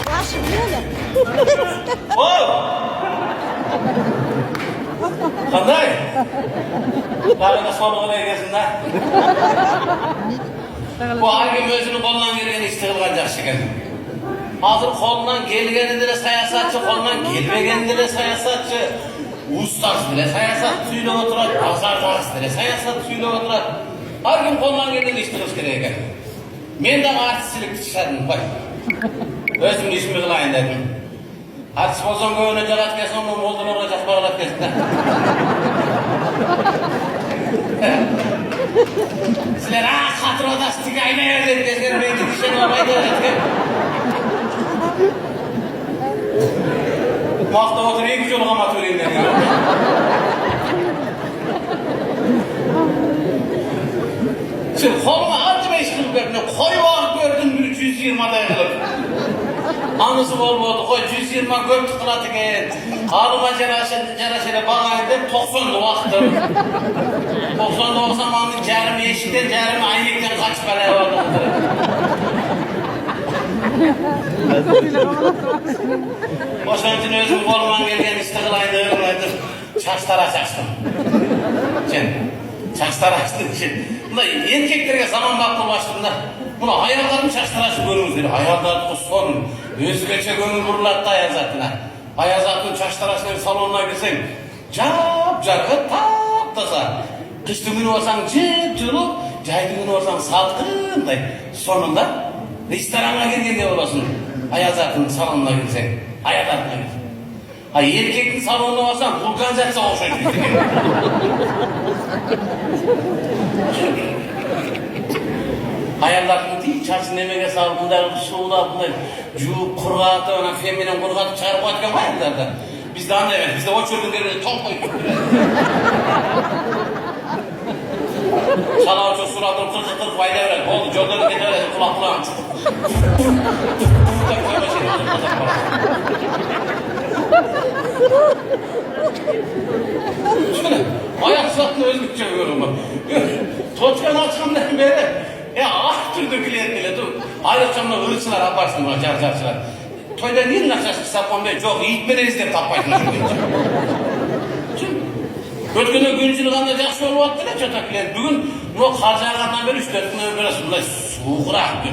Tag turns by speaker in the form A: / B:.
A: Başı böyle.
B: Qanday? Tag'ini sog'lig'ini egasin-da. Bu harkim o'zini qo'ldan kelgan ishni qilgan yaxshi ekan. Hozir qo'ldan kelganida siyosatchi, qo'ldan kelmaganida siyosatchi, ustoz bilan siyosat suylab o'tiradi, bozordagisi siyosat suylab o'tiradi. Har kim qo'ldan kelganda ish qilish kerak ekan. Men de artistchilik tishladim, qo'y. O'zimni ishimni qilayin dedim. Artist bo'lsam ko'ngilni jalatgasan, mo'ldilarga jaqbarlab ketdi. Sizlar xatirodastik aynayer dediler, men ishini olmaydi dedim. Maqta o'tirib, ikki yo'lga matolin dedim. Sen qo'lga artma ish qilib berding, qo'yib olib berding 320 day qilib. Anısı olmadı, koy 120 göp tutulatı ekan. Ağrıma jarashini bag'ayin deb 90 vaqtim. 90 zamanı jarimi eshikdan, jarimi aynekdan qochib qolyapti. O'shanchun o'zim qo'limdan kelgan ishni qilayin deb chaqtara chaqdim. Sen chaqtara chaqdim. Bunda erkeklarga zaman vaqti başladım. Buna ayarlarım çaştırası görünüzdür. Ayarlar son özgeçe gönül burulattı ayazatına. Ayazatın çaştırasının salonuna girsen cap cargı tap taza. Kıştı günü olsan cip cılıp, caydı günü olsan salkın day. Sonunda restorana girgende olasın. Ayazatın salonuna girsen, ayazatına girsen. Erkekin salonuna olsan vulkan jatsa oxşaydı. Ayarlarını değil, çarşı nemege salып, bunlar suğulap, bunlar juup, kurgatı, ona feminen kurgatı çağırıp atkan ayarlarda. Bizde anda evet, bizde o çölün gelirde top koyup. Salağı çok suratını kırkıp fayda verir. Oldu, jolları kete verir, kulak kulağın. Şöyle, ayak satını özgürtçe görüyorum bak. Toçkan açımdan beri. Ah türlü döküleyen dur. Ayrıca ırıçılar yaparsın buna carcarçılar. Toyda niye nakşaşı sapon be? Çok yiğitmeni izleyip tapmaydın. Ötkünde güncülü kanda jakşı olup attı ne çötekleyen. Bugün bu harcarlardan beri 3-4 gün öyle biraz soğuk rahat gün.